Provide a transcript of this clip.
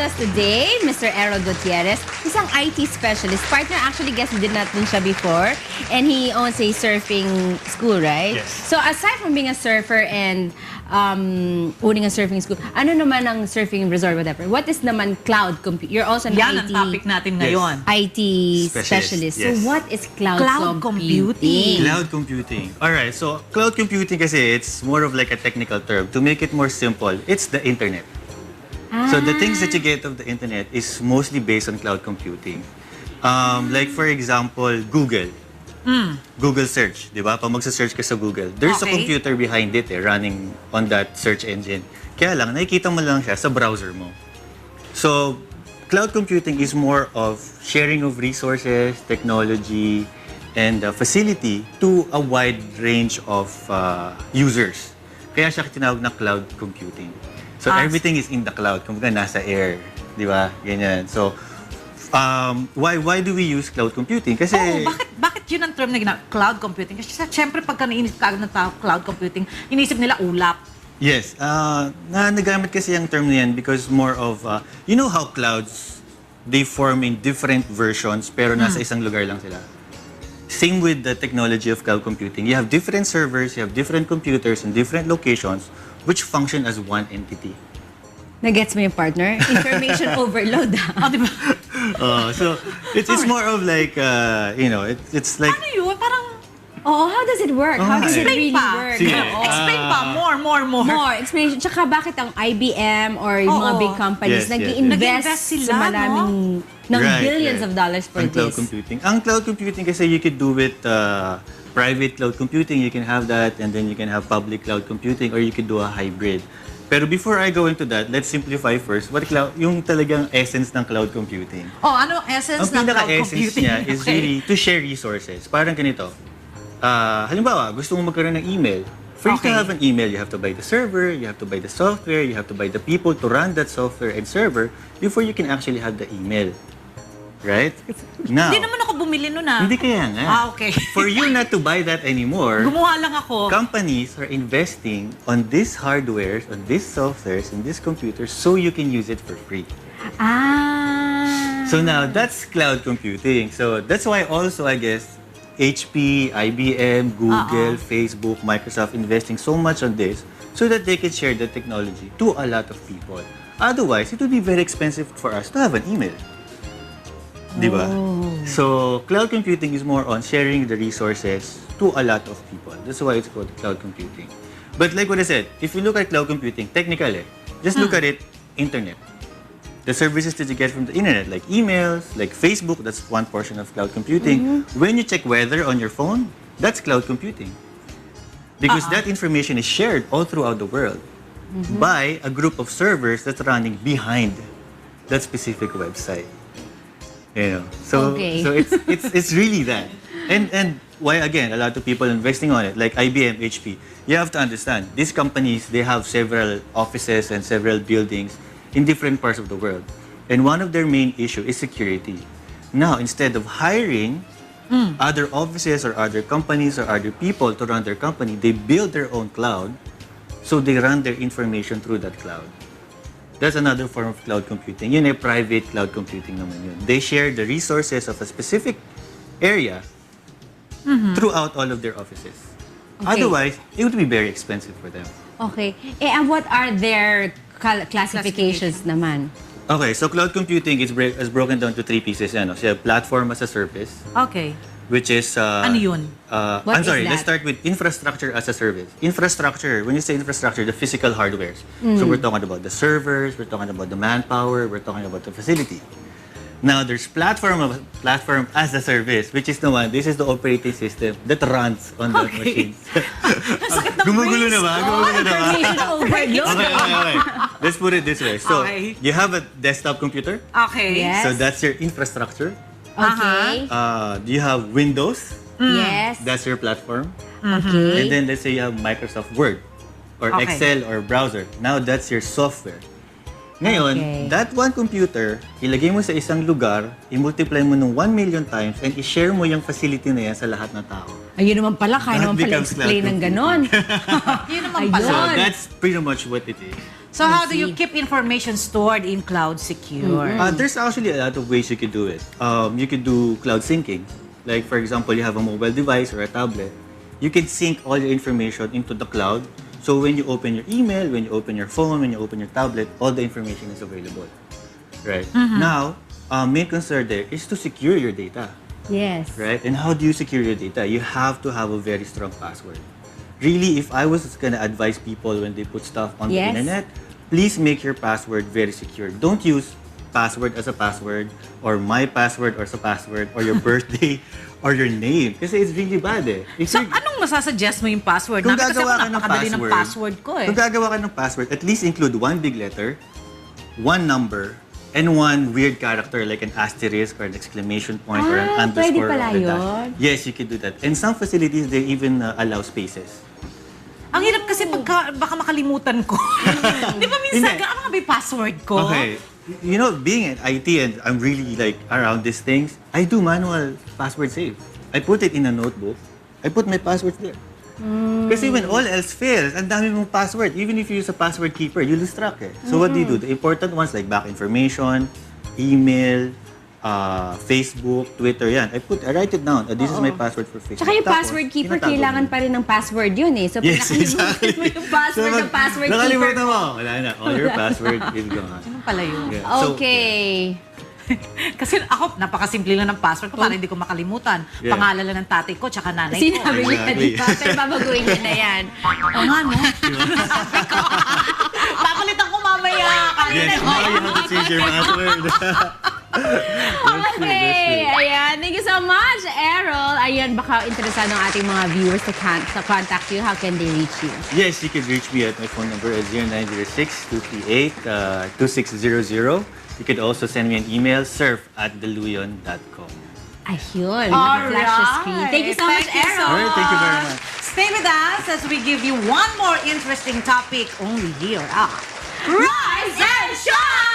us today, Mr. Errole Gutierrez. Isang IT specialist. Partner, actually, guess we did not din siya before. And he owns a surfing school, right? Yes. So aside from being a surfer and owning a surfing school, ano naman ang surfing resort, whatever? What is naman cloud computing? You're also an Yan IT... ang topic natin ngayon. IT specialist. Yes. So what is cloud computing? Cloud computing. Alright, so cloud computing kasi it's more of like a technical term. To make it more simple, it's the internet. So the things that you get of the internet is mostly based on cloud computing. Like for example, Google. Google search, di ba? Pag magsa-search ka sa Google, there's a computer behind it running on that search engine. Kaya lang, nakikita mo lang siya sa browser mo. So, cloud computing is more of sharing of resources, technology, and facility to a wide range of users. Kaya siya tinawag na cloud computing. So, everything is in the cloud. Kumbaga, nasa air. Di ba? Ganyan. So, why do we use cloud computing? Kasi... bakit yun ang term na cloud computing? Kasi syempre pagka nainisip ka ng tao, cloud computing, inisip nila ulap. Yes. Nagamit kasi yung term na yan because more of, you know how clouds, they form in different versions pero nasa isang lugar lang sila. Same with the technology of cloud computing. You have different servers, you have different computers in different locations which function as one entity. Nagets mo yung partner? Information overload. Diba? So it's more of like, you know, it's like... Ano yun? Parang... how does it work? How does it really work? Sige. Explain pa. More. More explanation. Tsaka bakit ang IBM or yung mga big companies nag-i-invest sila, sa maraming ng billions of dollars for cloud this? computing. Ang cloud computing kasi you could do with private cloud computing, you can have that, and then you can have public cloud computing, or you could do a hybrid. Pero before I go into that, let's simplify first what yung talagang essence ng cloud computing. Ano essence ng cloud computing? Ang pinaka-essence niya is really to share resources. Parang ganito. Halimbawa, gusto mo magkaroon ng email. For you to have an email, you have to buy the server, you have to buy the software, you have to buy the people to run that software and server before you can actually have the email. Right? Now, hindi naman ako bumili nun Hindi kaya nga. Okay. For you not to buy that anymore, gumawa lang ako. Companies are investing on these hardwares, on these softwares, and these computers so you can use it for free. So now, that's cloud computing. So that's why also, I guess, HP, IBM, Google, Facebook, Microsoft investing so much on this so that they can share the technology to a lot of people. Otherwise, it would be very expensive for us to have an email. Diba? So, cloud computing is more on sharing the resources to a lot of people. That's why it's called cloud computing. But like what I said, if you look at cloud computing, technically, just look at it, internet. The services that you get from the internet, like emails, like Facebook, that's one portion of cloud computing. When you check weather on your phone, that's cloud computing. Because that information is shared all throughout the world by a group of servers that's running behind that specific website. You know, so it's really that, and why again a lot of people investing on it, like IBM, HP. You have to understand these companies, they have several offices and several buildings in different parts of the world, and one of their main issue is security. Now, instead of hiring other offices or other companies or other people to run their company, they build their own cloud, so they run their information through that cloud. That's another form of cloud computing. Yun ay private cloud computing naman yun. They share the resources of a specific area throughout all of their offices. Otherwise, it would be very expensive for them. Okay. And what are their classifications naman? Okay, so cloud computing is broken down to three pieces. Ano? So, platform as a service. Okay. Which is... ano yun? I'm sorry, let's start with infrastructure as a service. Infrastructure, when you say infrastructure, the physical hardwares. So we're talking about the servers, we're talking about the manpower, we're talking about the facility. Now, there's platform as a service, which is naman, this is the operating system that runs on the machines. Gumugulo na ba? Okay. Let's put it this way. So, you have a desktop computer. Okay. Yes. So that's your infrastructure. Okay. Do you have Windows? Yes. That's your platform. Okay. And then let's say you have Microsoft Word or Excel or browser. Now that's your software. Ngayon, that one computer, ilagay mo sa isang lugar, i-multiply mo ng 1 million times, and i-share mo yung facility na yan sa lahat ng tao. Ayun naman pala, kaya naman pala explain ng ganon. Yun naman pala. So that's pretty much what it is. So how do you keep information stored in cloud secure? There's actually a lot of ways you could do it. You could do cloud syncing. Like, for example, you have a mobile device or a tablet. You can sync all your information into the cloud. So when you open your email, when you open your phone, when you open your tablet, all the information is available. Right? Now, main concern there is to secure your data. Yes. Right? And how do you secure your data? You have to have a very strong password. Really, if I was gonna advise people when they put stuff on the internet, please make your password very secure. Don't use password as a password, or my password as a password, or your birthday, or your name. Kasi it's really bad eh. So, anong masasuggest mo yung password? Kung Kasi ako gagawa ka ng napakadali ng password ko eh. Kung gagawa ka ng password, at least include one big letter, one number, and one weird character like an asterisk or an exclamation point or an underscore. Pwede pala or a dash. yun? Yes, you can do that. And some facilities, they even allow spaces. Ang hirap kasi baka makalimutan ko. Di ba minsan, Hindi. ano nga ba yung password ko? Okay. You know, being in IT and I'm really like around these things, I do manual password save. I put it in a notebook. I put my passwords there. Kasi when all else fails, ang dami mong password. Even if you use a password keeper, you lose track eh. So what do you do? The important ones like back information, email, Facebook, Twitter, yan. I write it down. This is my password for Facebook. Tsaka yung Tapos, password keeper, tinatago kailangan mo. pa rin ng password yun eh. So, pag Yes, nakalimutan mo yung password ng password keeper. Nakalimutan mo. Wala na. All your password is gone. Ano pala yun? Yeah. So, Okay. Kasi ako, napakasimple lang ng password ko para hindi ko makalimutan. Yeah. Pangalan lang ng tatay ko, tsaka nanay ko. Sinabi niya, Exactly. di ba? Pero babaguhin niya na yan. Oo nga, no? Sabi ko, papalitan ko mamaya. Yes, now you have to change your password. Okay, ayan. Thank you so much, Errol. Ayan, baka interesado ang ating mga viewers to contact you. How can they reach you? Yes, you can reach me at my phone number at 0906-238-2600. You could also send me an email, surf@deluyon.com. Ayun, All naka-flash the screen. Thank you so much, Thank you so Errol. All right, thank you very much. Stay with us as we give you one more interesting topic only here. Rise and shine!